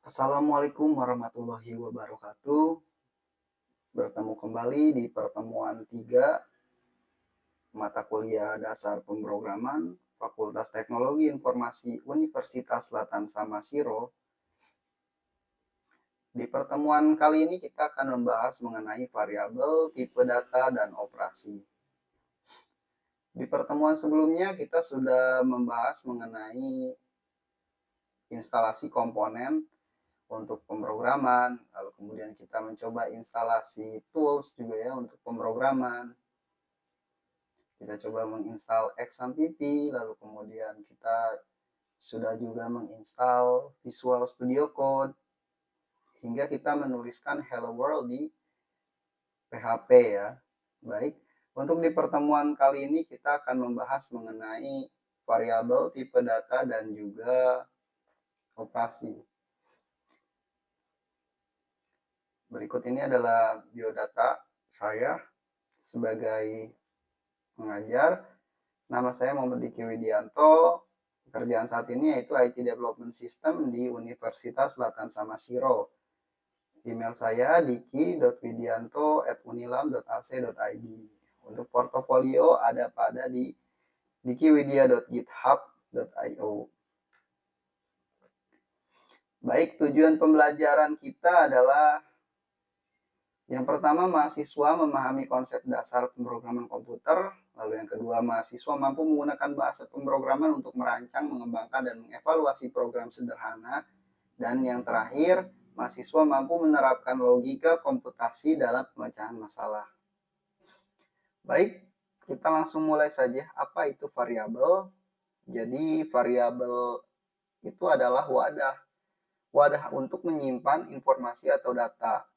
Assalamualaikum warahmatullahi wabarakatuh. Bertemu kembali di pertemuan 3 mata kuliah dasar pemrograman Fakultas Teknologi Informasi Universitas Selatan Samasiro. Di pertemuan kali ini kita akan membahas mengenai variabel, tipe data, dan operasi. Di pertemuan sebelumnya kita sudah membahas mengenai instalasi komponen untuk pemrograman, lalu kemudian kita mencoba instalasi tools juga ya untuk pemrograman. Kita coba menginstal XAMPP, lalu kemudian kita sudah juga menginstal Visual Studio Code, hingga kita menuliskan Hello World di PHP ya. Baik, untuk di pertemuan kali ini kita akan membahas mengenai variabel, tipe data, dan juga operasi. Berikut ini adalah biodata saya sebagai mengajar. Nama saya Muhammad Diki Widianto. Pekerjaan saat ini yaitu IT Development System di Universitas Selatan Samasiro. Email saya diki.widianto@unilam.ac.id. Untuk portofolio ada pada di dikiwidia.github.io. Baik, tujuan pembelajaran kita adalah yang pertama, mahasiswa memahami konsep dasar pemrograman komputer. Lalu yang kedua, mahasiswa mampu menggunakan bahasa pemrograman untuk merancang, mengembangkan, dan mengevaluasi program sederhana. Dan yang terakhir, mahasiswa mampu menerapkan logika komputasi dalam pemecahan masalah. Baik, kita langsung mulai saja. Apa itu variabel? Jadi, variabel itu adalah wadah untuk menyimpan informasi atau data.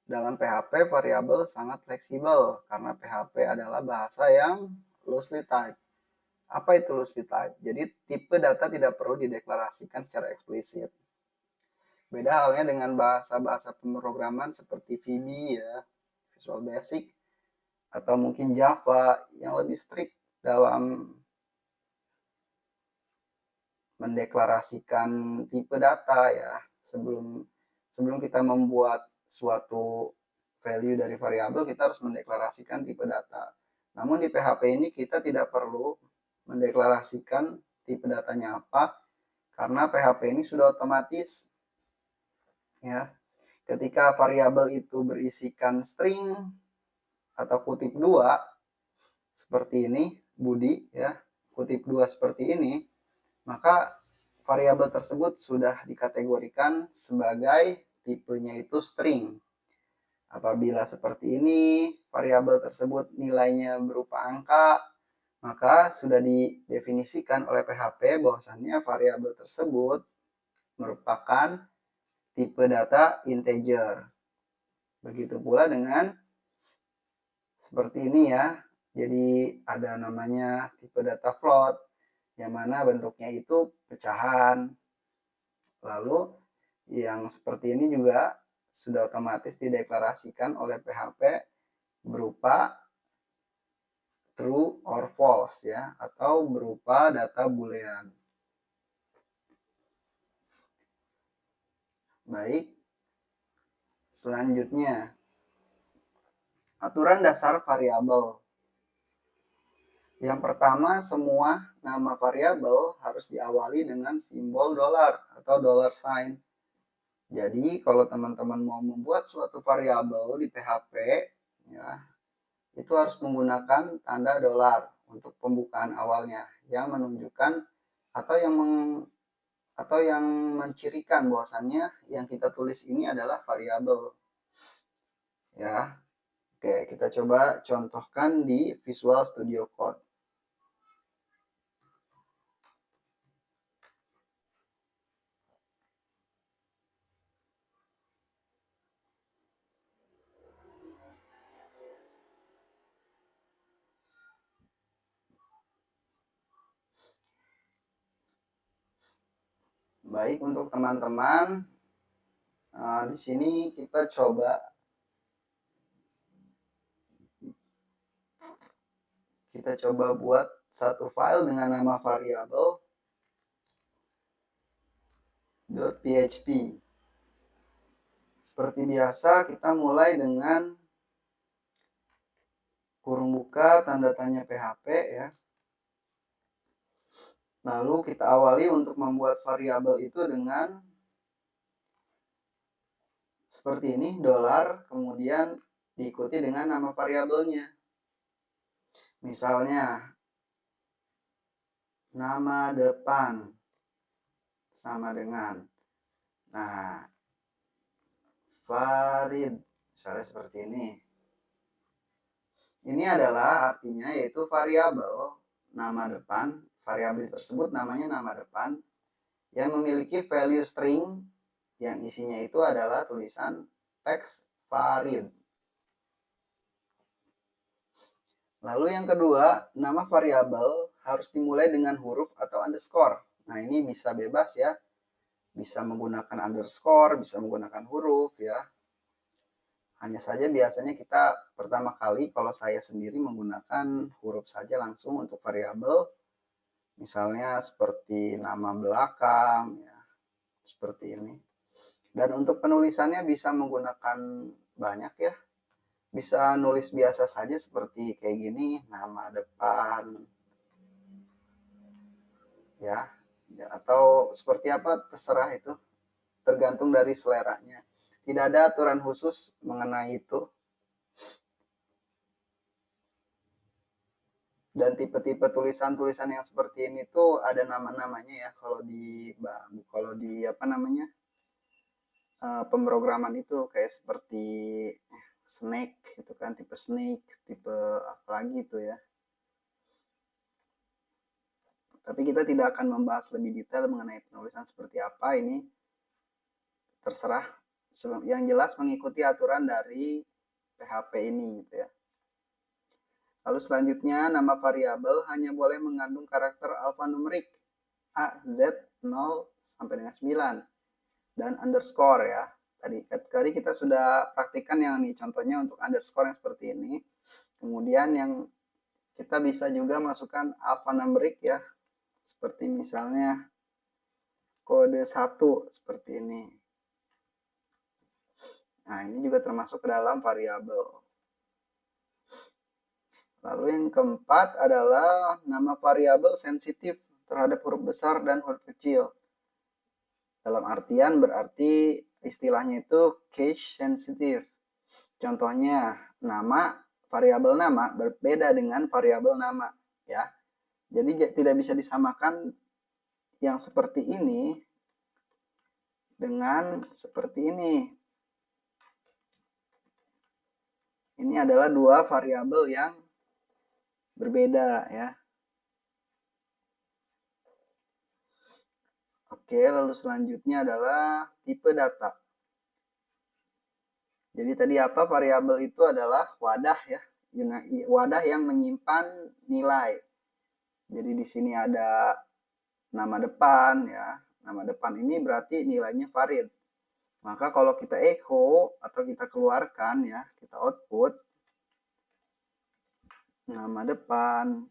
Dalam PHP, variabel sangat fleksibel karena PHP adalah bahasa yang loosely typed. Apa itu loosely typed? Jadi tipe data tidak perlu dideklarasikan secara eksplisit. Beda halnya dengan bahasa-bahasa pemrograman seperti VB ya, Visual Basic, atau mungkin Java yang lebih strict dalam mendeklarasikan tipe data ya. Sebelum kita membuat suatu value dari variabel, kita harus mendeklarasikan tipe data. Namun di PHP ini kita tidak perlu mendeklarasikan tipe datanya apa, karena PHP ini sudah otomatis ya. Ketika variabel itu berisikan string atau kutip 2 seperti ini, Budi ya, kutip 2 seperti ini, maka variabel tersebut sudah dikategorikan sebagai tipenya itu string. Apabila seperti ini, variabel tersebut nilainya berupa angka, maka sudah didefinisikan oleh PHP bahwasannya variabel tersebut merupakan tipe data integer. Begitu pula dengan seperti ini ya. Jadi ada namanya tipe data float, yang mana bentuknya itu pecahan. Lalu yang seperti ini juga sudah otomatis dideklarasikan oleh PHP berupa true or false ya, atau berupa data boolean. Baik, selanjutnya aturan dasar variabel. Yang pertama, semua nama variabel harus diawali dengan simbol dolar atau dollar sign. Jadi, kalau teman-teman mau membuat suatu variabel di PHP, ya, itu harus menggunakan tanda dolar untuk pembukaan awalnya, yang menunjukkan atau yang mencirikan bahwasannya yang kita tulis ini adalah variabel. Ya, oke, kita coba contohkan di Visual Studio Code. Baik, untuk teman-teman, di sini kita coba buat satu file dengan nama variabel .php. Seperti biasa, kita mulai dengan kurung buka tanda tanya PHP ya. Lalu kita awali untuk membuat variabel itu dengan seperti ini, $, kemudian diikuti dengan nama variabelnya. Misalnya, nama depan sama dengan, nah, Farid, misalnya seperti ini. Ini adalah artinya yaitu variabel nama depan, variabel tersebut namanya nama depan, yang memiliki value string yang isinya itu adalah tulisan teks Farid. Lalu yang kedua, nama variabel harus dimulai dengan huruf atau underscore. Nah, ini bisa bebas ya. Bisa menggunakan underscore, bisa menggunakan huruf ya. Hanya saja biasanya kita pertama kali kalau saya sendiri menggunakan huruf saja langsung untuk variabel. Misalnya seperti nama belakang ya, seperti ini. Dan untuk penulisannya bisa menggunakan banyak ya. Bisa nulis biasa saja seperti kayak gini, nama depan ya. Atau seperti apa terserah itu, tergantung dari seleranya. Tidak ada aturan khusus mengenai itu. Dan tipe-tipe tulisan-tulisan yang seperti ini tuh ada nama-namanya ya kalau di apa namanya pemrograman itu kayak seperti snake itu kan, tipe snake, tipe apa lagi itu ya. Tapi kita tidak akan membahas lebih detail mengenai penulisan seperti apa, ini terserah. Yang jelas mengikuti aturan dari PHP ini gitu ya. Lalu selanjutnya, nama variabel hanya boleh mengandung karakter alfanumerik A, Z, 0 sampai dengan 9 dan underscore ya. Tadi kita sudah praktikkan yang ini contohnya untuk underscore yang seperti ini. Kemudian yang kita bisa juga masukkan alfanumerik ya. Seperti misalnya kode 1 seperti ini. Nah, ini juga termasuk ke dalam variabel. Lalu yang keempat adalah nama variabel sensitif terhadap huruf besar dan huruf kecil. Dalam artian berarti istilahnya itu case sensitive. Contohnya nama, variabel nama berbeda dengan variabel nama ya. Jadi tidak bisa disamakan yang seperti ini dengan seperti ini. Ini adalah dua variabel yang berbeda ya. Oke, lalu selanjutnya adalah tipe data. Jadi tadi apa? Variabel itu adalah wadah ya. Wadah yang menyimpan nilai. Jadi di sini ada nama depan ya. Nama depan ini berarti nilainya Farid. Maka kalau kita echo atau kita keluarkan ya, kita output nama depan,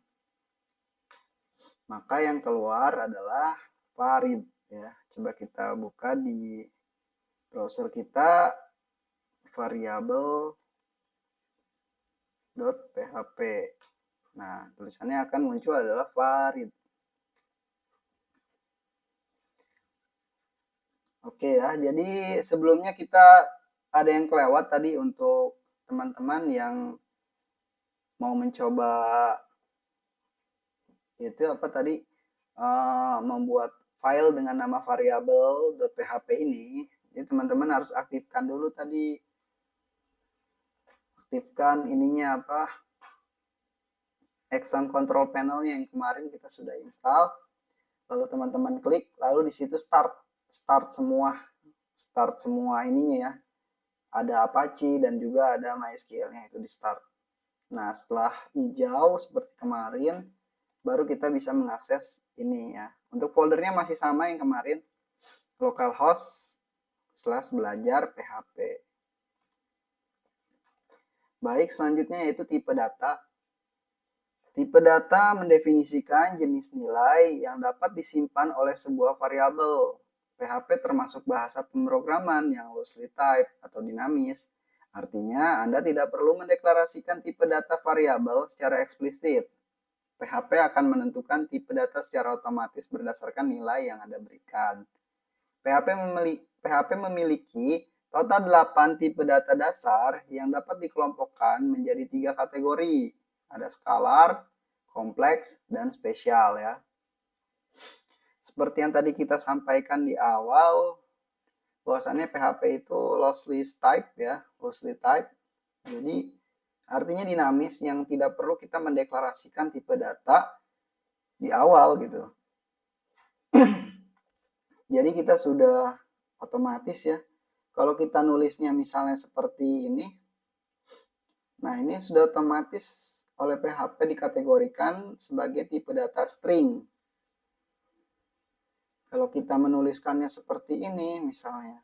maka yang keluar adalah Farid ya. Coba kita buka di browser kita variabel.php. Nah, tulisannya akan muncul adalah Farid. Oke ya, jadi sebelumnya kita ada yang kelewat tadi untuk teman-teman yang mau mencoba itu apa tadi membuat file dengan nama variabel.php ini. Jadi teman-teman harus aktifkan dulu tadi, aktifkan ininya apa, action control panelnya yang kemarin kita sudah install. Lalu teman-teman klik, lalu di situ start semua ininya ya. Ada Apache dan juga ada MySQL-nya itu di start. Nah, setelah hijau seperti kemarin, baru kita bisa mengakses ini ya. Untuk foldernya masih sama yang kemarin, localhost/belajar PHP. Baik, selanjutnya yaitu tipe data. Tipe data mendefinisikan jenis nilai yang dapat disimpan oleh sebuah variabel. PHP termasuk bahasa pemrograman yang loosely typed atau dinamis. Artinya, Anda tidak perlu mendeklarasikan tipe data variabel secara eksplisit. PHP akan menentukan tipe data secara otomatis berdasarkan nilai yang Anda berikan. PHP memiliki total 8 tipe data dasar yang dapat dikelompokkan menjadi 3 kategori. Ada scalar, kompleks, dan spesial ya. Seperti yang tadi kita sampaikan di awal, bahwasannya PHP itu loosely type ya, loosely type. Jadi artinya dinamis yang tidak perlu kita mendeklarasikan tipe data di awal gitu. Jadi kita sudah otomatis ya. Kalau kita nulisnya misalnya seperti ini, nah ini sudah otomatis oleh PHP dikategorikan sebagai tipe data string. Kalau kita menuliskannya seperti ini misalnya.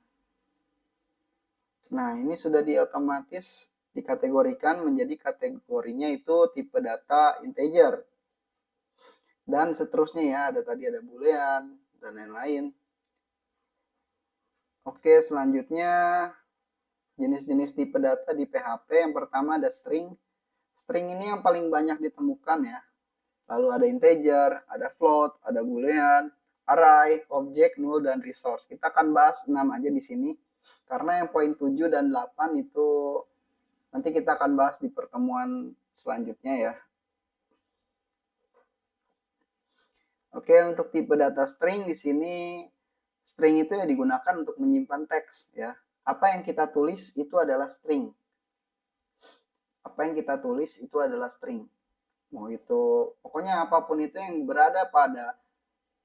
Nah, ini sudah diotomatis dikategorikan menjadi kategorinya itu tipe data integer. Dan seterusnya ya, tadi ada boolean dan lain-lain. Oke, selanjutnya jenis-jenis tipe data di PHP. Yang pertama ada string. String ini yang paling banyak ditemukan ya. Lalu ada integer, ada float, ada boolean, array, object, null, dan resource. Kita akan bahas 6 aja di sini. Karena yang poin 7 dan 8 itu nanti kita akan bahas di pertemuan selanjutnya ya. Oke, untuk tipe data string di sini, string itu ya digunakan untuk menyimpan teks ya. Apa yang kita tulis itu adalah string. Apa yang kita tulis itu adalah string. Mau itu, pokoknya apapun itu yang berada pada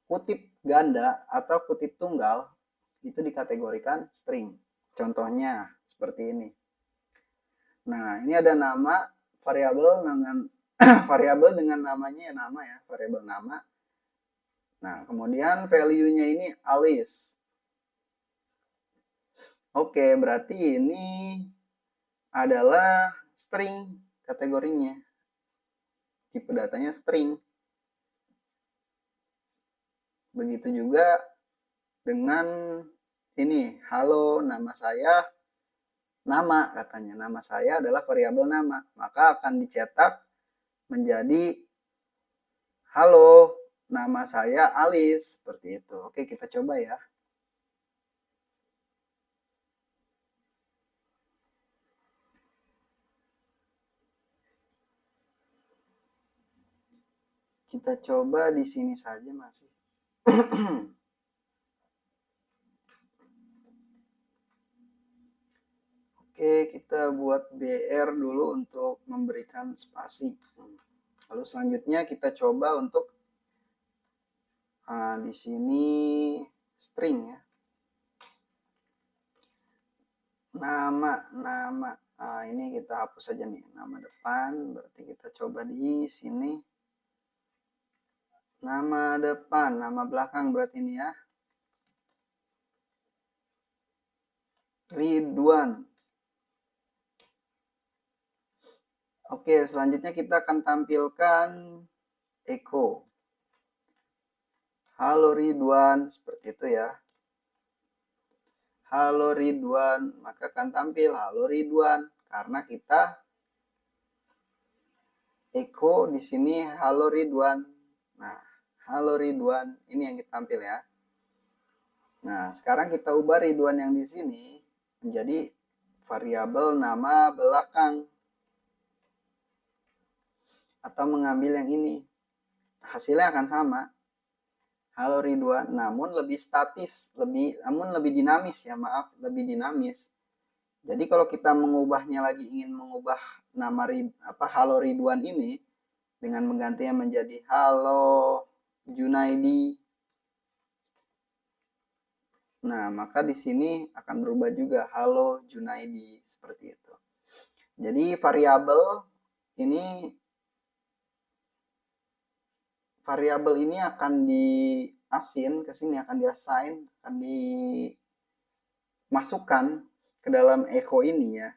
kutip ganda atau kutip tunggal, itu dikategorikan string. Contohnya seperti ini. Nah, ini ada nama variabel dengan variabel dengan namanya ya nama ya, variabel nama. Nah, kemudian value-nya ini Alice. Oke, berarti ini adalah string kategorinya. Tipe datanya string. Begitu juga dengan ini, halo, nama saya, nama katanya. Nama saya adalah variabel nama. Maka akan dicetak menjadi halo, nama saya Alice. Seperti itu. Oke, kita coba ya. Kita coba di sini saja masih. Oke, kita buat BR dulu untuk memberikan spasi. Lalu selanjutnya kita coba untuk di sini string ya. Nama. Nah, ini kita hapus saja nih, nama depan. Berarti kita coba di sini. Nama depan, nama belakang berarti ini ya. Ridwan. Oke, selanjutnya kita akan tampilkan echo. Halo Ridwan, seperti itu ya. Halo Ridwan, maka akan tampil halo Ridwan karena kita echo di sini halo Ridwan. Nah, halo Ridwan, ini yang kita tampil ya. Nah, sekarang kita ubah Ridwan yang di sini menjadi variabel nama belakang. Atau mengambil yang ini. Hasilnya akan sama. Halo Ridwan, namun lebih statis, namun lebih dinamis ya, maaf, lebih dinamis. Jadi kalau kita mengubahnya lagi, ingin mengubah nama halo Ridwan ini dengan menggantinya menjadi halo Junaidi. Nah, maka di sini akan berubah juga halo Junaidi seperti itu. Jadi variabel ini akan diasin ke sini, akan diassign, akan dimasukkan ke dalam echo ini ya.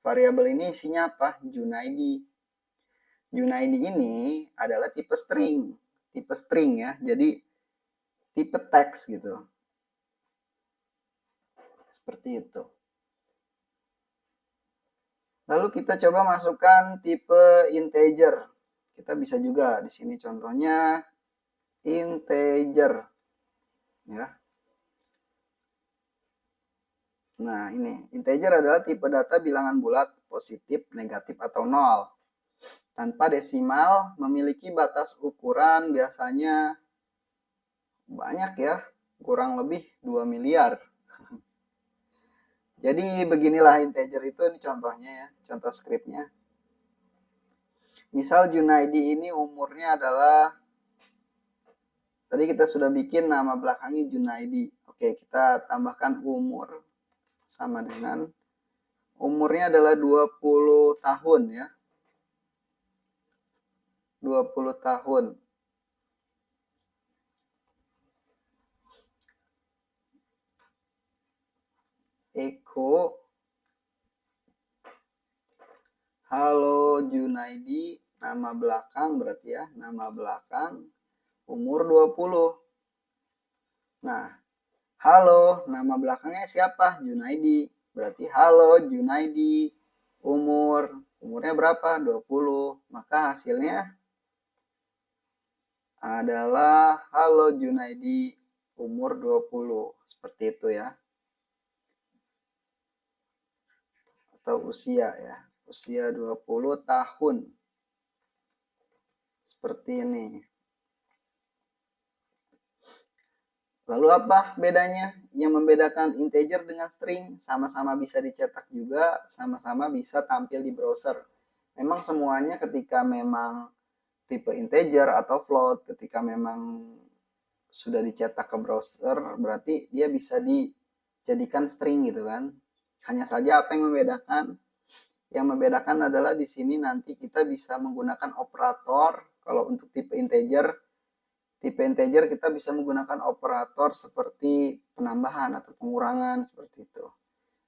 Variabel ini isinya apa? Junaidi. Junaidi ini adalah tipe string ya. Jadi tipe teks gitu. Seperti itu. Lalu kita coba masukkan tipe integer. Kita bisa juga di sini contohnya integer ya. Nah, ini integer adalah tipe data bilangan bulat, positif, negatif atau nol. Tanpa desimal, memiliki batas ukuran biasanya banyak ya, kurang lebih 2 miliar. Jadi beginilah integer itu, ini contohnya ya, contoh skripnya. Misal Junaidi ini umurnya adalah, tadi kita sudah bikin nama belakangnya Junaidi. Oke, kita tambahkan umur sama dengan umurnya adalah 20 tahun ya. 20 tahun. Eko. Halo Junaidi, nama belakang berarti ya, nama belakang, umur 20. Nah, halo, nama belakangnya siapa? Junaidi. Berarti halo Junaidi, umurnya berapa? 20. Maka hasilnya adalah halo Junaidi, umur 20. Seperti itu ya. Atau usia ya. Usia 20 tahun. Seperti ini. Lalu apa bedanya? Yang membedakan integer dengan string, sama-sama bisa dicetak juga, sama-sama bisa tampil di browser. Memang semuanya ketika memang tipe integer atau float, ketika memang sudah dicetak ke browser, berarti dia bisa dijadikan string gitu kan. Hanya saja apa yang membedakan? Yang membedakan adalah di sini nanti kita bisa menggunakan operator. Kalau untuk tipe integer kita bisa menggunakan operator seperti penambahan atau pengurangan seperti itu.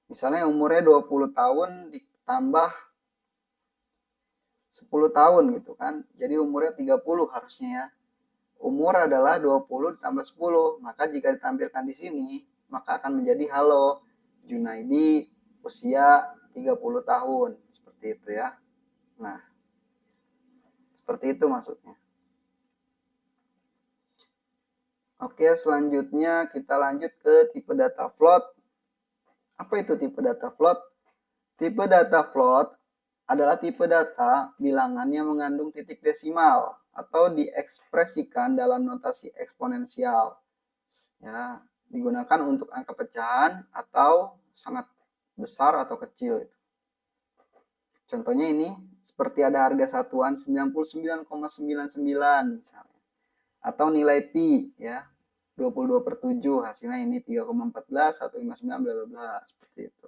Misalnya umurnya 20 tahun ditambah 10 tahun gitu kan. Jadi umurnya 30 harusnya ya. Umur adalah 20 ditambah 10. Maka jika ditampilkan di sini, maka akan menjadi halo Junaidi usia 30 tahun. Seperti itu ya. Nah, seperti itu maksudnya. Oke, selanjutnya kita lanjut ke tipe data float. Apa itu tipe data float? Tipe data float adalah tipe data bilangan yang mengandung titik desimal atau diekspresikan dalam notasi eksponensial. Ya, digunakan untuk angka pecahan atau sangat besar atau kecil. Contohnya ini seperti ada harga satuan 99,99 misalnya. Atau nilai pi ya, 22/7, hasilnya ini 3,14, 159 bla bla bla, seperti itu.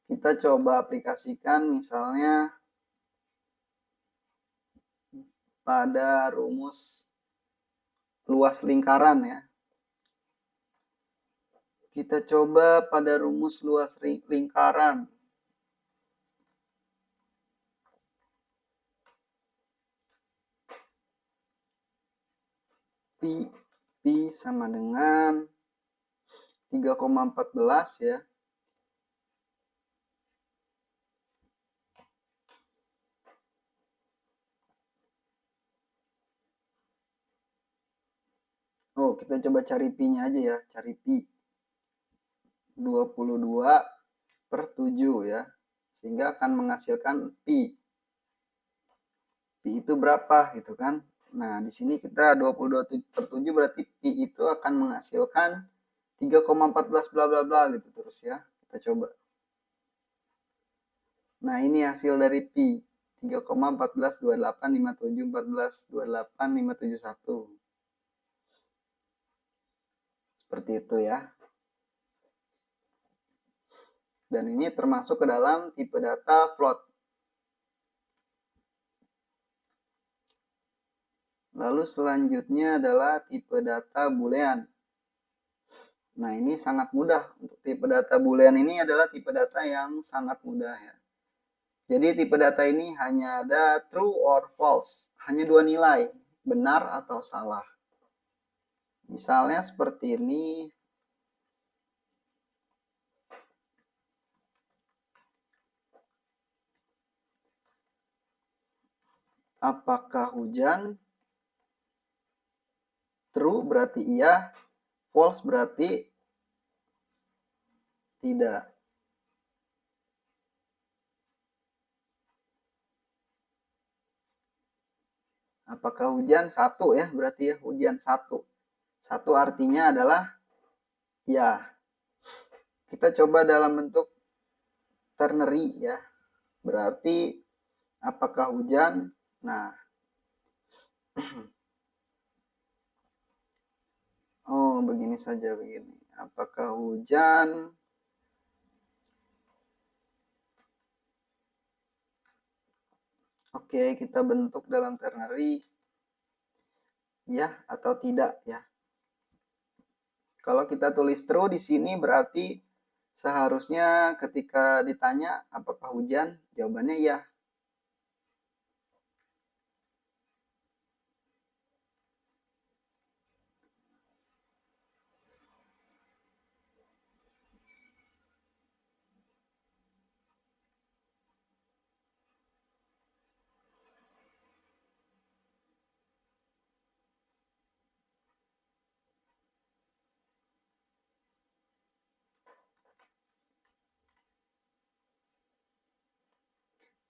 Kita coba aplikasikan misalnya pada rumus luas lingkaran ya. Kita coba pada rumus luas lingkaran. Pi sama dengan 3,14 ya. Oh, kita coba cari pi-nya aja ya, cari pi. 22/7 ya. Sehingga akan menghasilkan pi. Pi itu berapa gitu kan? Nah, di sini kita 22/7 berarti pi itu akan menghasilkan 3,14 bla bla bla gitu terus ya. Kita coba. Nah, ini hasil dari pi. 3,142857142851. Seperti itu ya. Dan ini termasuk ke dalam tipe data float. Lalu selanjutnya adalah tipe data boolean. Nah, ini sangat mudah. Untuk tipe data boolean ini adalah tipe data yang sangat mudah ya. Jadi tipe data ini hanya ada true or false. Hanya dua nilai, benar atau salah. Misalnya seperti ini. Apakah hujan? True berarti iya, false berarti tidak. Apakah hujan? Satu ya, berarti ya hujan satu. Satu artinya adalah ya. Kita coba dalam bentuk ternary ya. Berarti apakah hujan? Nah, oh begini saja begini. Apakah hujan? Oke, kita bentuk dalam ternary ya atau tidak ya. Kalau kita tulis true di sini berarti seharusnya ketika ditanya apakah hujan, jawabannya ya.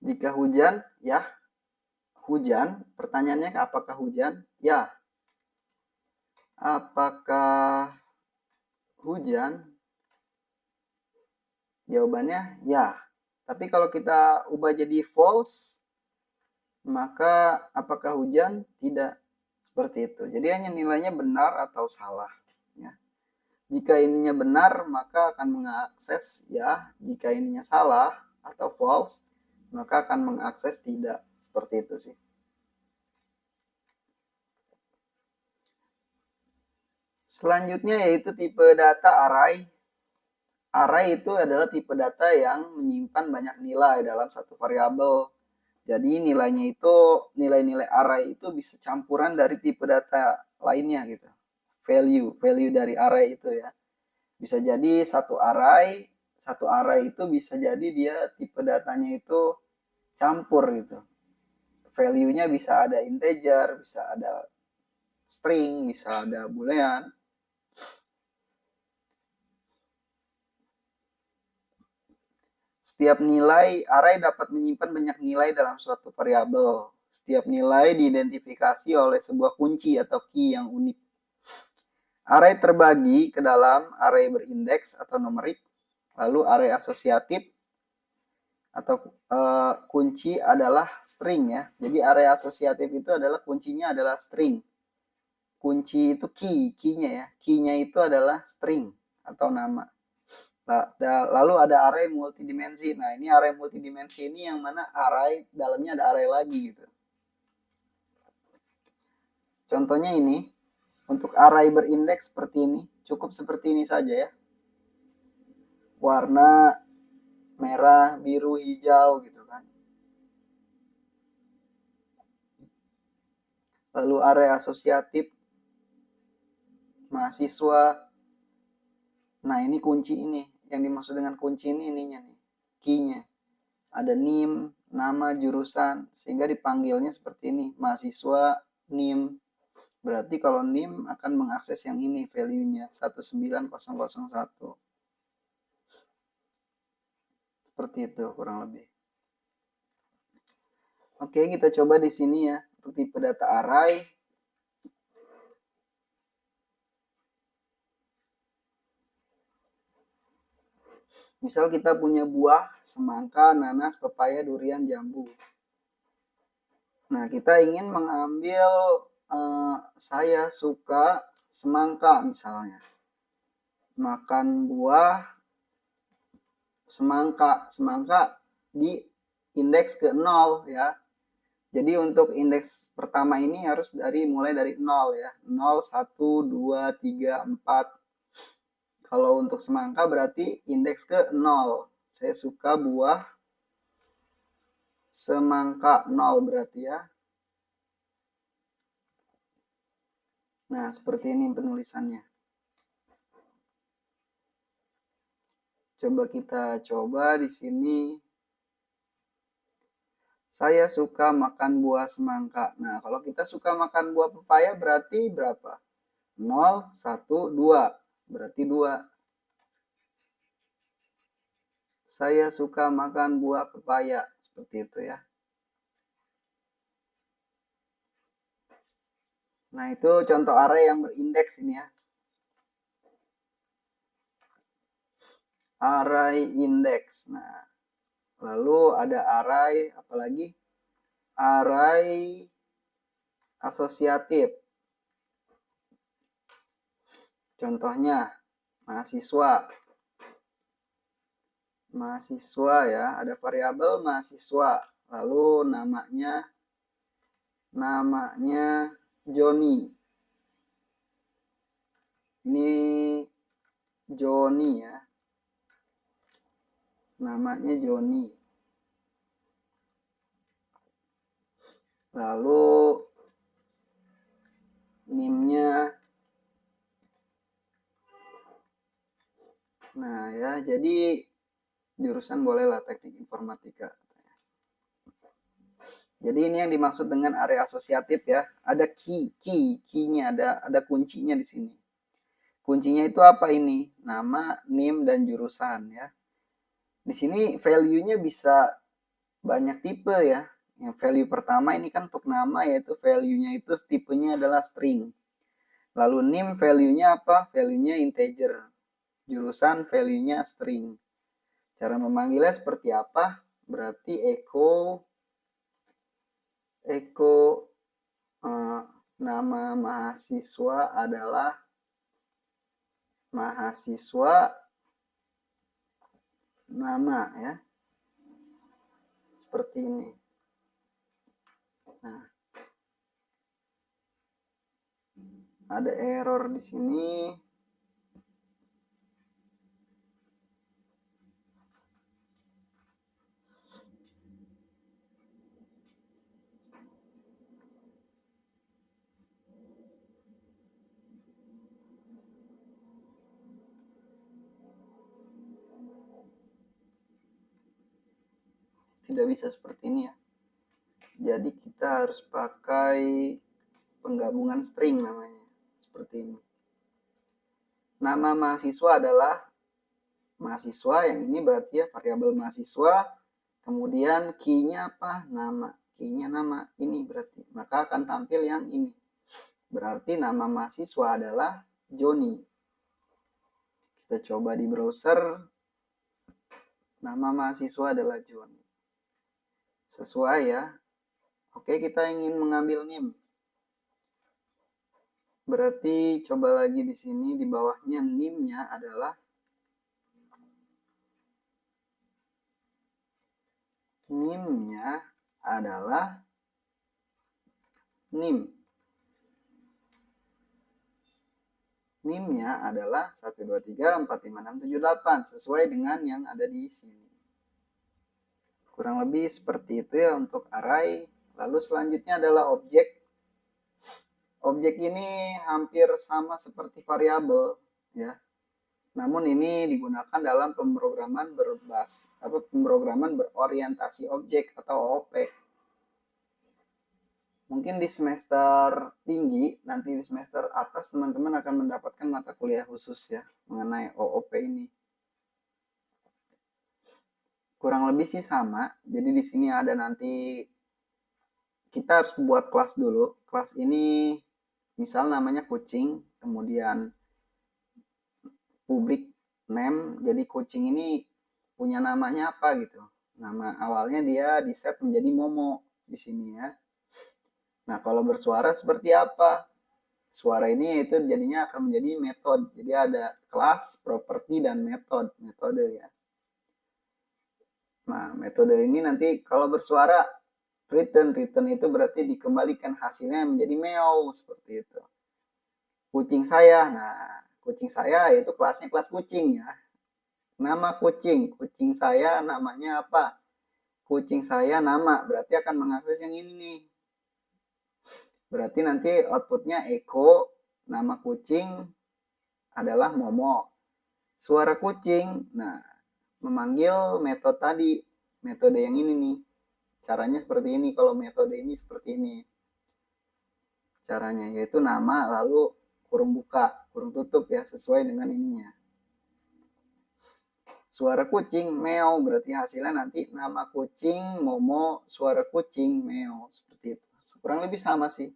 Jika hujan, ya. Hujan, pertanyaannya apakah hujan? Ya. Apakah hujan? Jawabannya ya. Tapi kalau kita ubah jadi false, maka apakah hujan? Tidak. Seperti itu. Jadi hanya nilainya benar atau salah. Ya. Jika ininya benar, maka akan mengakses ya. Jika ininya salah atau false, maka akan mengakses tidak. Seperti itu sih. Selanjutnya yaitu tipe data array. Array itu adalah tipe data yang menyimpan banyak nilai dalam satu variabel. Jadi nilainya itu, nilai-nilai array itu bisa campuran dari tipe data lainnya gitu. Value dari array itu ya. Bisa jadi satu array itu bisa jadi dia tipe datanya itu campur gitu. Value-nya bisa ada integer, bisa ada string, bisa ada boolean. Setiap nilai array dapat menyimpan banyak nilai dalam suatu variabel. Setiap nilai diidentifikasi oleh sebuah kunci atau key yang unik. Array terbagi ke dalam array berindeks atau numerik, lalu array asosiatif atau kunci adalah string ya. Jadi array asosiatif itu adalah kuncinya adalah string. Kunci itu key-nya ya. Key-nya itu adalah string atau nama. Lalu ada array multidimensi. Nah, ini array multidimensi ini yang mana array dalamnya ada array lagi gitu. Contohnya ini, untuk array berindeks seperti ini, cukup seperti ini saja ya. Warna merah, biru, hijau gitu kan. Lalu array asosiatif mahasiswa. Nah, ini kunci ini. Yang dimaksud dengan kunci ini ininya nih, key-nya. Ada NIM, nama, jurusan, sehingga dipanggilnya seperti ini, mahasiswa NIM. Berarti kalau NIM akan mengakses yang ini value-nya 19001. Seperti itu kurang lebih. Oke, kita coba di sini ya untuk tipe data array. Misal kita punya buah, semangka, nanas, pepaya, durian, jambu. Nah, kita ingin mengambil saya suka semangka misalnya. Makan buah semangka di indeks ke 0 ya. Jadi untuk indeks pertama ini harus mulai dari 0 ya. 0, 1, 2, 3, 4. Kalau untuk semangka berarti indeks ke 0. Saya suka buah semangka 0 berarti ya. Nah, seperti ini penulisannya. Coba kita coba di sini. Saya suka makan buah semangka. Nah, kalau kita suka makan buah pepaya berarti berapa? 0, 1, 2. Berarti 2. Saya suka makan buah pepaya. Seperti itu ya. Nah, itu contoh array yang berindeks ini ya. Array index. Nah, lalu ada array apalagi? Array asosiatif. Contohnya mahasiswa. Mahasiswa ya, ada variabel mahasiswa. Lalu namanya Joni. Ini Joni ya. Namanya Joni. Lalu NIM-nya. Nah ya, jadi jurusan bolehlah teknik informatika. Jadi ini yang dimaksud dengan area asosiatif ya. Ada key-nya, ada kuncinya di sini. Kuncinya itu apa ini? Nama, NIM, dan jurusan ya. Di sini value-nya bisa banyak tipe ya. Yang value pertama ini kan untuk nama, yaitu value-nya itu tipenya adalah string. Lalu NIM value-nya apa? Value-nya integer. Jurusan value-nya string. Cara memanggilnya seperti apa? Berarti echo nama mahasiswa adalah mahasiswa nama ya. Seperti ini. Nah, ada error di sini. Tidak bisa seperti ini ya. Jadi kita harus pakai penggabungan string namanya. Seperti ini. Nama mahasiswa adalah mahasiswa, yang ini berarti ya variabel mahasiswa. Kemudian key-nya apa? Nama. Key-nya nama. Ini berarti. Maka akan tampil yang ini. Berarti nama mahasiswa adalah Joni. Kita coba di browser. Nama mahasiswa adalah Joni. Sesuai ya. Oke, kita ingin mengambil NIM. Berarti coba lagi di sini, di bawahnya NIM-nya adalah NIM. NIM-nya adalah 123456788 sesuai dengan yang ada di sini. Kurang lebih seperti itu ya untuk array. Lalu selanjutnya adalah objek. Objek ini hampir sama seperti variabel ya. Namun ini digunakan dalam pemrograman berorientasi objek atau OOP. Mungkin di semester tinggi, nanti di semester atas teman-teman akan mendapatkan mata kuliah khusus ya mengenai OOP ini. Kurang lebih sih sama. Jadi di sini ada nanti kita harus buat kelas dulu. Kelas ini misal namanya kucing, kemudian public name. Jadi kucing ini punya namanya apa gitu. Nama awalnya dia di set menjadi Momo di sini ya. Nah, kalau bersuara seperti apa? Suara ini itu jadinya akan menjadi metode. Jadi ada kelas, properti, dan metode ya. Nah, metode ini nanti kalau bersuara return itu berarti dikembalikan hasilnya menjadi meow seperti itu. Kucing saya, nah kucing saya itu kelasnya kelas kucing ya. Nama kucing saya namanya apa? Kucing saya nama, berarti akan mengakses yang ini nih. Berarti nanti outputnya echo nama kucing adalah Momo. Suara kucing, nah memanggil metode tadi, metode yang ini nih. Caranya seperti ini, kalau metode ini seperti ini caranya, yaitu nama lalu kurung buka, kurung tutup ya, sesuai dengan ininya. Suara kucing, meow, berarti hasilnya nanti nama kucing, Momo, suara kucing, meow, seperti itu. Kurang lebih sama sih.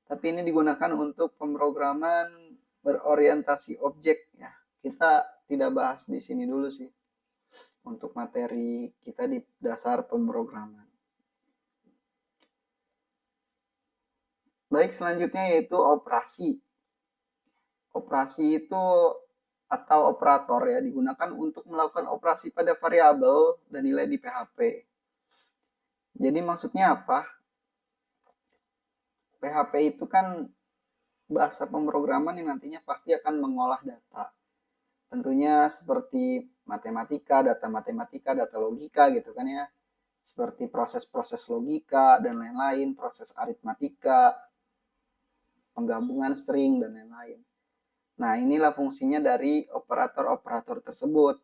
Tapi ini digunakan untuk pemrograman berorientasi objek ya. Kita tidak bahas di sini dulu sih. Untuk materi kita di dasar pemrograman. Baik, selanjutnya yaitu operasi. Operasi itu atau operator ya digunakan untuk melakukan operasi pada variabel dan nilai di PHP. Jadi maksudnya apa? PHP itu kan bahasa pemrograman yang nantinya pasti akan mengolah data. Tentunya seperti matematika, data logika gitu kan ya. Seperti proses-proses logika dan lain-lain, proses aritmatika, penggabungan string dan lain-lain. Nah, inilah fungsinya dari operator-operator tersebut.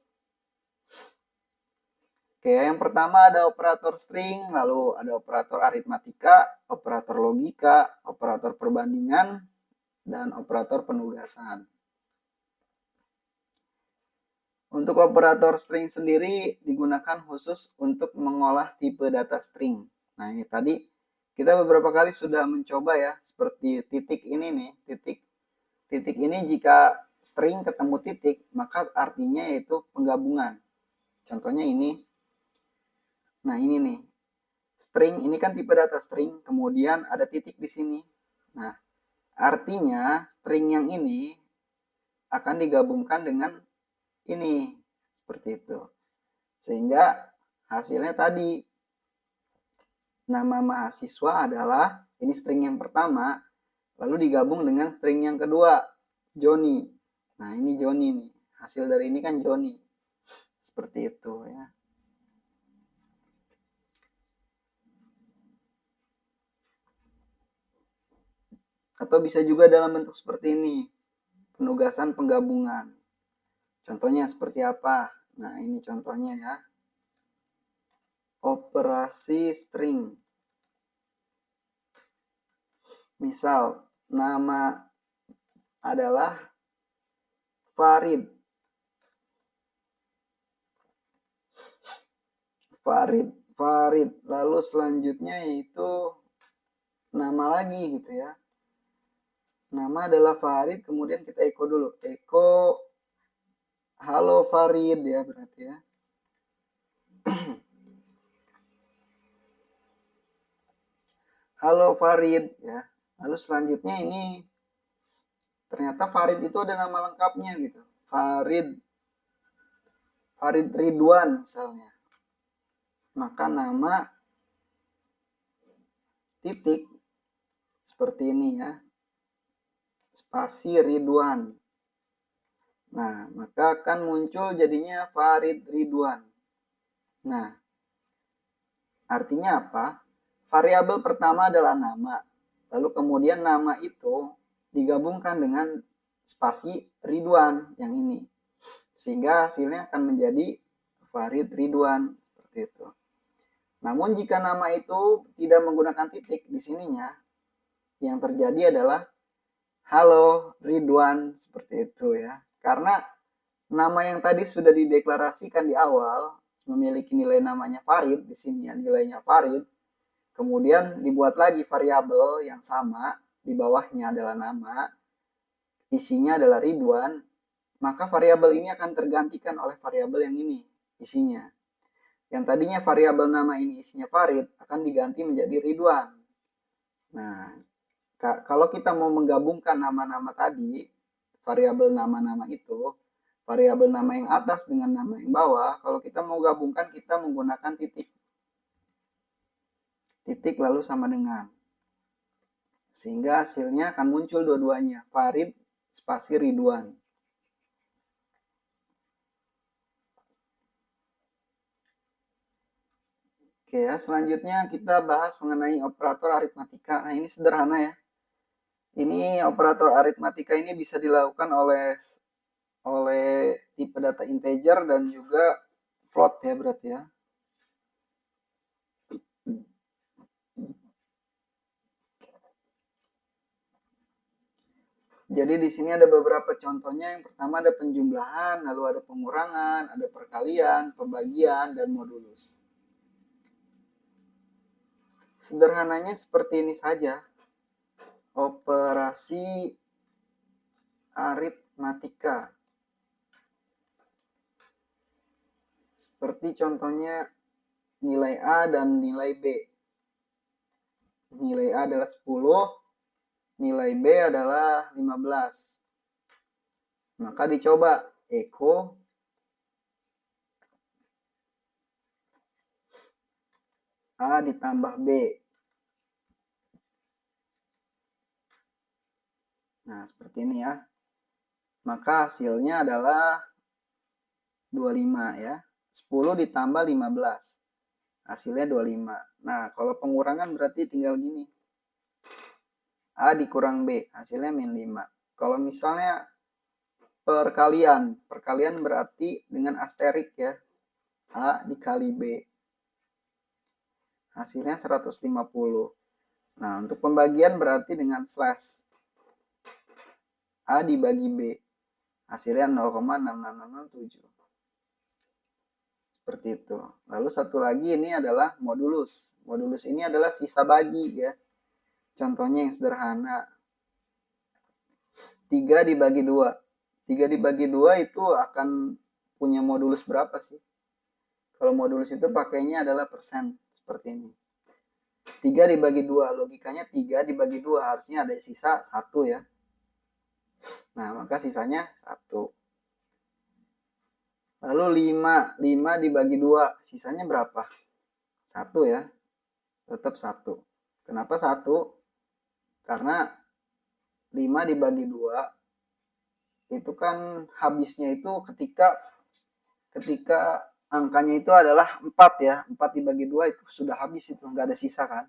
Oke, yang pertama ada operator string, lalu ada operator aritmatika, operator logika, operator perbandingan, dan operator penugasan. Untuk operator string sendiri digunakan khusus untuk mengolah tipe data string. Nah, ini tadi kita beberapa kali sudah mencoba ya, seperti titik ini nih, titik ini jika string ketemu titik, maka artinya yaitu penggabungan. Contohnya ini. Nah, ini nih. String ini kan tipe data string, kemudian ada titik di sini. Nah, artinya string yang ini akan digabungkan dengan ini. Seperti itu. Sehingga hasilnya tadi nama mahasiswa adalah ini string yang pertama, lalu digabung dengan string yang kedua, Joni. Nah, ini Joni nih. Hasil dari ini kan Joni. Seperti itu ya. Atau bisa juga dalam bentuk seperti ini. Penugasan penggabungan. Contohnya seperti apa? Nah, ini contohnya ya. Operasi string. Misal, nama adalah Farid. Farid. Lalu selanjutnya yaitu nama lagi gitu ya. Nama adalah Farid, kemudian kita echo dulu. Echo halo Farid ya berarti ya. Halo Farid ya. Lalu selanjutnya ini ternyata Farid itu ada nama lengkapnya gitu. Farid Ridwan misalnya. Maka nama titik seperti ini ya. Spasi Ridwan. Nah, maka akan muncul jadinya Farid Ridwan. Nah, artinya apa? Variabel pertama adalah nama. Lalu kemudian nama itu digabungkan dengan spasi Ridwan yang ini. Sehingga hasilnya akan menjadi Farid Ridwan. Seperti itu. Namun jika nama itu tidak menggunakan titik di sininya, yang terjadi adalah halo Ridwan. Seperti itu ya. Karena nama yang tadi sudah dideklarasikan di awal memiliki nilai namanya Farid, di sini ya nilainya Farid. Kemudian dibuat lagi variabel yang sama, di bawahnya adalah nama, isinya adalah Ridwan, maka variabel ini akan tergantikan oleh variabel yang ini, isinya. Yang tadinya variabel nama ini isinya Farid, akan diganti menjadi Ridwan. Nah, kalau kita mau menggabungkan nama-nama tadi, variabel nama-nama itu, variabel nama yang atas dengan nama yang bawah, kalau kita mau gabungkan, kita menggunakan titik. Titik lalu sama dengan. Sehingga hasilnya akan muncul dua-duanya, Farid spasi Ridwan. Oke ya, selanjutnya kita bahas mengenai operator aritmatika. Nah, ini sederhana ya. Ini operator aritmatika ini bisa dilakukan oleh tipe data integer dan juga float ya berarti ya. Jadi di sini ada beberapa contohnya. Yang pertama ada penjumlahan, lalu ada pengurangan, ada perkalian, pembagian, dan modulus. Sederhananya seperti ini saja. Operasi aritmatika. Seperti contohnya nilai A dan nilai B. Nilai A adalah 10, nilai B adalah 15. Maka dicoba Eko A ditambah B. Nah, seperti ini ya. Maka hasilnya adalah 25 ya. 10 ditambah 15. Hasilnya 25. Nah, kalau pengurangan berarti tinggal gini. A dikurang B, hasilnya min 5. Kalau misalnya perkalian berarti dengan asterik ya. A dikali B. Hasilnya 150. Nah, untuk pembagian berarti dengan slash. A dibagi B. Hasilnya 0,6607. Seperti itu. Lalu satu lagi ini adalah modulus. Modulus ini adalah sisa bagi ya. Contohnya yang sederhana. 3 dibagi 2. 3 dibagi 2 itu akan punya modulus berapa sih? Kalau modulus itu pakainya adalah persen. Seperti ini. 3 dibagi 2. Logikanya 3 dibagi 2. Harusnya ada sisa 1 ya. Nah, maka sisanya 1. Lalu 5 dibagi 2. Sisanya berapa? 1 ya. Tetap 1. Kenapa 1? Karena 5 dibagi 2 itu kan habisnya itu ketika angkanya itu adalah 4 ya. 4 dibagi 2 itu sudah habis, itu nggak ada sisa kan.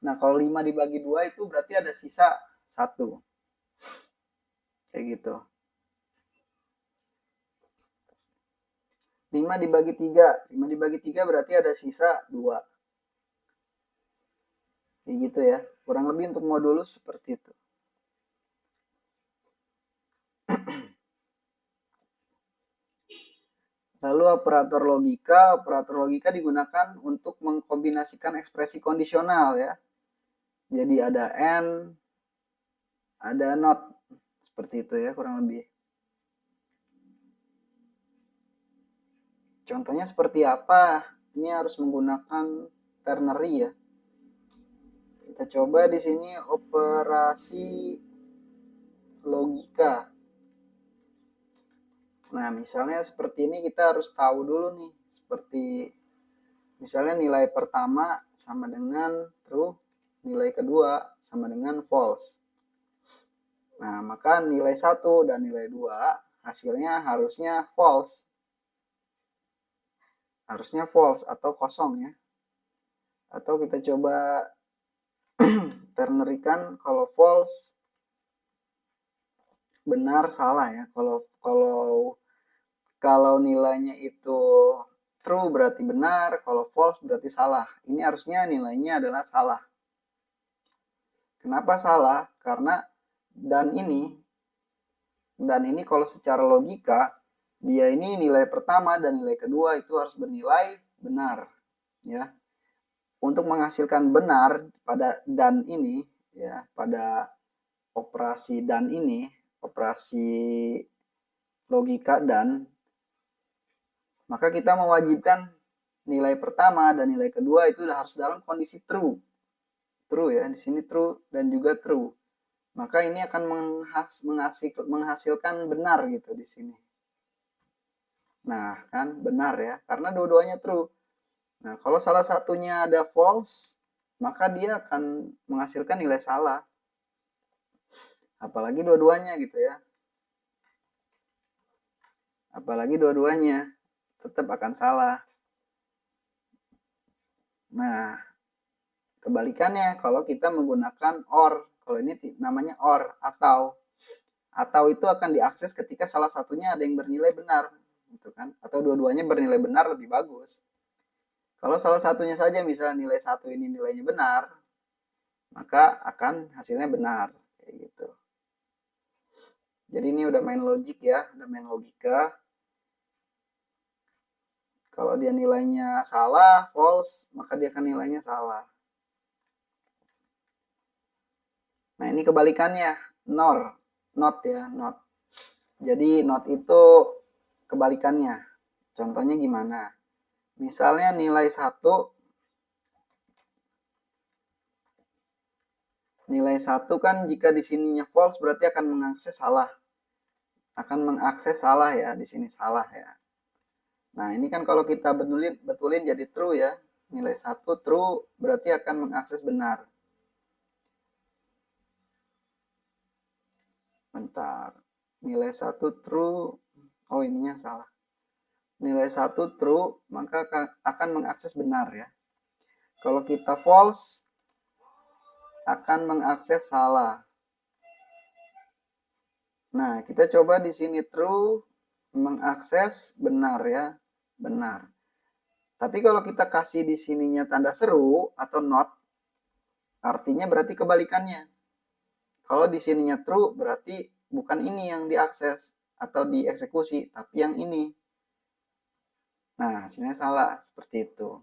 Nah, kalau 5 dibagi 2 itu berarti ada sisa 1. Kayak gitu. 5 dibagi 3. 5 dibagi 3 berarti ada sisa 2. Kayak gitu ya. Kurang lebih untuk modulus seperti itu. Lalu operator logika digunakan untuk mengkombinasikan ekspresi kondisional ya. Jadi ada and, ada not. Seperti itu ya kurang lebih. Contohnya seperti apa? Ini harus menggunakan ternary ya. Kita coba di sini operasi logika. Nah, misalnya seperti ini kita harus tahu dulu nih. Seperti misalnya nilai pertama sama dengan true, nilai kedua sama dengan false. Nah, maka nilai 1 dan nilai 2 hasilnya harusnya false. Harusnya false atau kosong ya. Atau kita coba ternary-kan kalau false benar salah ya. Kalau nilainya itu true berarti benar, kalau false berarti salah. Ini harusnya nilainya adalah salah. Kenapa salah? Karena dan ini kalau secara logika dia ini nilai pertama dan nilai kedua itu harus bernilai benar ya. Untuk menghasilkan benar pada dan ini ya, pada operasi dan ini, operasi logika dan, maka kita mewajibkan nilai pertama dan nilai kedua itu harus dalam kondisi true. True ya, di sini true dan juga true. Maka ini akan menghasilkan benar gitu di sini. Nah, kan benar ya, karena dua-duanya true. Nah, kalau salah satunya ada false, maka dia akan menghasilkan nilai salah. Apalagi dua-duanya gitu ya. Apalagi dua-duanya tetap akan salah. Nah, kebalikannya kalau kita menggunakan or, kalau ini namanya or atau itu akan diakses ketika salah satunya ada yang bernilai benar, gitu kan? Atau dua-duanya bernilai benar lebih bagus. Kalau salah satunya saja misalnya nilai 1 ini nilainya benar, maka akan hasilnya benar kayak gitu. Jadi ini udah main logik ya, udah main logika. Kalau dia nilainya salah, false, maka dia akan nilainya salah. Nah, ini kebalikannya, not ya, not. Jadi not itu kebalikannya. Contohnya gimana? Misalnya nilai 1, kan jika di sininya false berarti akan mengakses salah. Akan mengakses salah ya, di sini salah ya. Nah, ini kan kalau kita betulin jadi true ya. Nilai 1 true berarti akan mengakses benar. Bentar. Nilai 1 true. Oh, ininya salah. Nilai 1 true, maka akan mengakses benar ya. Kalau kita false, akan mengakses salah. Nah, kita coba di sini true, mengakses benar ya. Benar. Tapi kalau kita kasih di sininya tanda seru atau not, artinya berarti kebalikannya. Kalau di sininya true, berarti bukan ini yang diakses atau dieksekusi, tapi yang ini. Nah, hasilnya salah, seperti itu.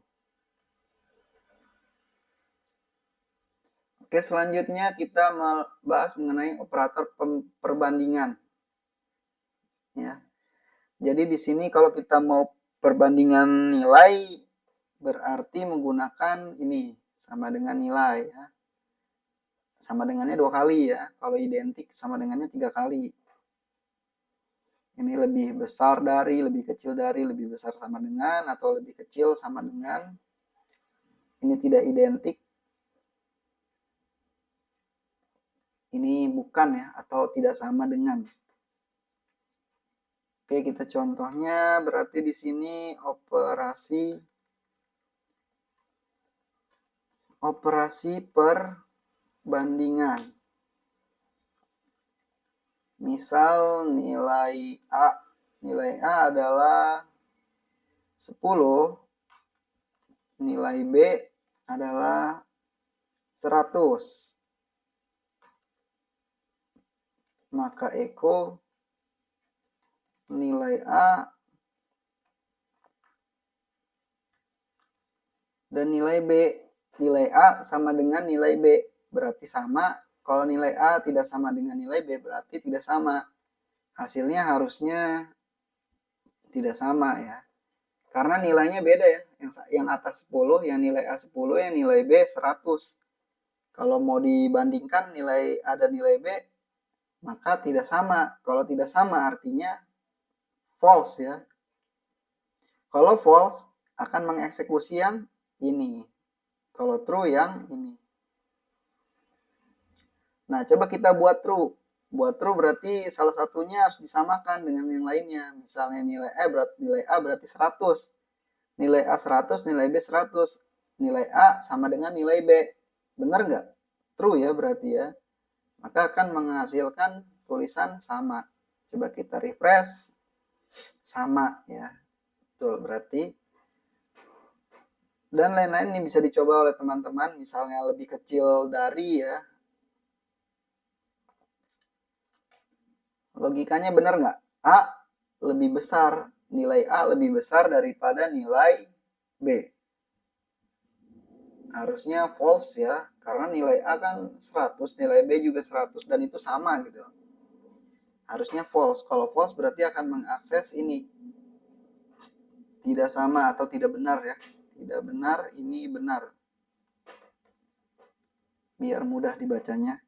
Oke, selanjutnya kita membahas mengenai operator perbandingan. Ya. Jadi di sini kalau kita mau perbandingan nilai, berarti menggunakan ini, sama dengan nilai ya. Sama dengannya 2 kali ya. Kalau identik sama dengannya 3 kali. Ini lebih besar dari, lebih kecil dari, lebih besar sama dengan, atau lebih kecil sama dengan. Ini tidak identik. Ini bukan ya, atau tidak sama dengan. Oke, kita contohnya berarti di sini operasi perbandingan. Misal nilai A adalah 10, nilai B adalah 100. Maka Eko nilai A dan nilai B. Nilai A sama dengan nilai B, berarti sama. Kalau nilai A tidak sama dengan nilai B, berarti tidak sama. Hasilnya harusnya tidak sama ya. Karena nilainya beda ya. Yang atas 10, yang nilai A 10, yang nilai B 100. Kalau mau dibandingkan nilai A dan nilai B, maka tidak sama. Kalau tidak sama artinya false ya. Kalau false akan mengeksekusi yang ini. Kalau true yang ini. Nah, coba kita buat true. Buat true berarti salah satunya harus disamakan dengan yang lainnya. Misalnya nilai A berarti 100. Nilai A 100, nilai B 100. Nilai A sama dengan nilai B. Benar nggak? True ya berarti ya. Maka akan menghasilkan tulisan sama. Coba kita refresh. Sama ya. Betul, berarti. Dan lain-lain ini bisa dicoba oleh teman-teman. Misalnya lebih kecil dari ya. Logikanya benar nggak? A lebih besar, nilai A lebih besar daripada nilai B. Harusnya false ya, karena nilai A kan 100, nilai B juga 100, dan itu sama gitu. Harusnya false. Kalau false berarti akan mengakses ini. Tidak sama atau tidak benar ya. Tidak benar, ini benar. Biar mudah dibacanya.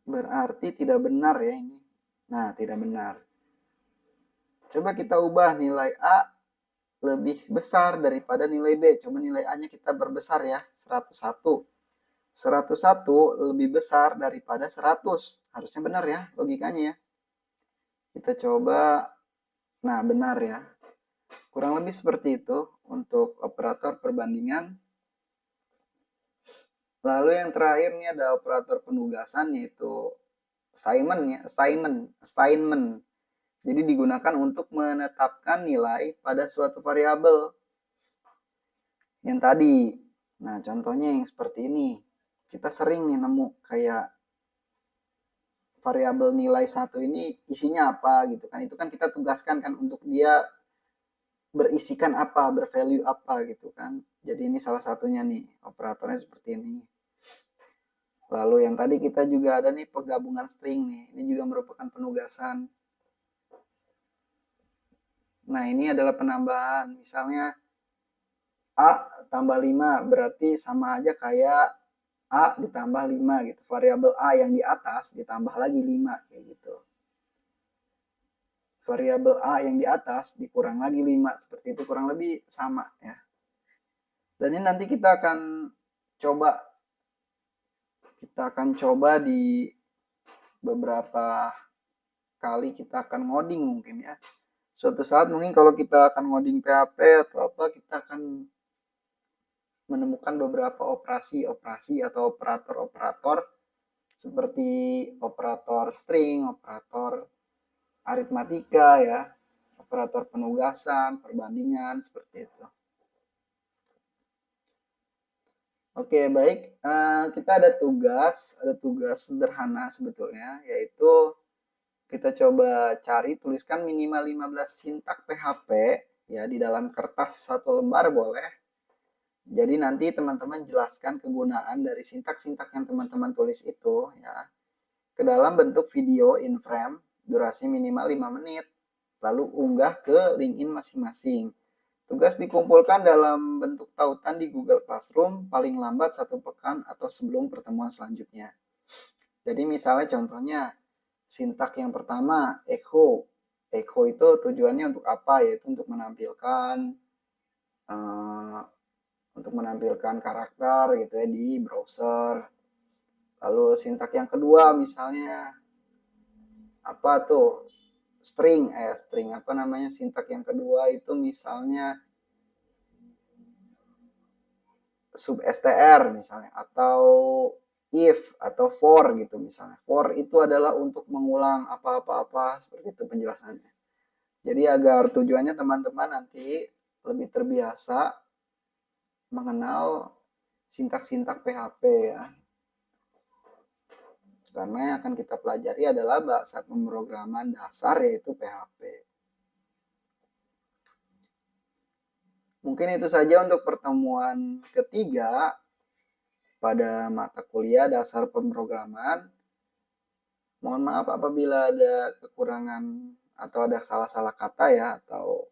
Berarti tidak benar ya ini. Nah, tidak benar. Coba kita ubah nilai A lebih besar daripada nilai B. Coba nilai A-nya kita berbesar ya, 101. 101 lebih besar daripada 100. Harusnya benar ya logikanya ya. Kita coba, nah benar ya. Kurang lebih seperti itu untuk operator perbandingan. Lalu yang terakhir ini ada operator penugasan yaitu assignment. Jadi digunakan untuk menetapkan nilai pada suatu variabel. Yang tadi. Nah, contohnya yang seperti ini. Kita sering nih nemu kayak variabel nilai satu ini isinya apa gitu kan. Itu kan kita tugaskan kan untuk dia berisikan apa, bervalue apa gitu kan. Jadi ini salah satunya nih, operatornya seperti ini. Lalu yang tadi kita juga ada nih penggabungan string nih. Ini juga merupakan penugasan. Nah, ini adalah penambahan. Misalnya A tambah 5 berarti sama aja kayak A ditambah 5 gitu. Variabel A yang di atas ditambah lagi 5 kayak gitu. Variabel A yang di atas dikurang lagi 5 seperti itu, kurang lebih sama ya. Dan ini nanti kita akan coba di beberapa kali kita akan ngoding mungkin ya. Suatu saat mungkin kalau kita akan ngoding PHP atau apa, kita akan menemukan beberapa operasi-operasi atau operator-operator seperti operator string, operator aritmatika ya, operator penugasan, perbandingan seperti itu. Oke, baik. Kita ada tugas sederhana sebetulnya, yaitu kita coba cari, tuliskan minimal 15 sintak PHP ya di dalam kertas satu lembar boleh. Jadi nanti teman-teman jelaskan kegunaan dari sintak-sintak yang teman-teman tulis itu ya ke dalam bentuk video in frame durasi minimal 5 menit. Lalu unggah ke LinkedIn masing-masing. Tugas dikumpulkan dalam bentuk tautan di Google Classroom paling lambat 1 pekan atau sebelum pertemuan selanjutnya. Jadi misalnya contohnya sintak yang pertama echo. Echo itu tujuannya untuk apa? Yaitu untuk menampilkan karakter gitu ya di browser. Lalu sintak yang kedua misalnya apa tuh? String apa namanya? Sintak yang kedua itu misalnya substr misalnya atau if atau for gitu misalnya. For itu adalah untuk mengulang apa-apa seperti itu penjelasannya. Jadi agar tujuannya teman-teman nanti lebih terbiasa mengenal sintak-sintak PHP ya. Karena yang akan kita pelajari adalah bahasa pemrograman dasar yaitu PHP. Mungkin itu saja untuk pertemuan ketiga pada mata kuliah dasar pemrograman. Mohon maaf apabila ada kekurangan atau ada salah-salah kata ya atau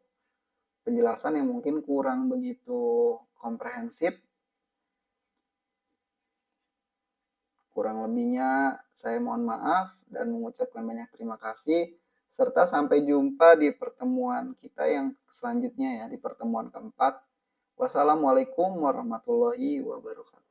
penjelasan yang mungkin kurang begitu komprehensif. Kurang lebihnya saya mohon maaf dan mengucapkan banyak terima kasih serta sampai jumpa di pertemuan kita yang selanjutnya ya, di pertemuan keempat. Wassalamualaikum warahmatullahi wabarakatuh.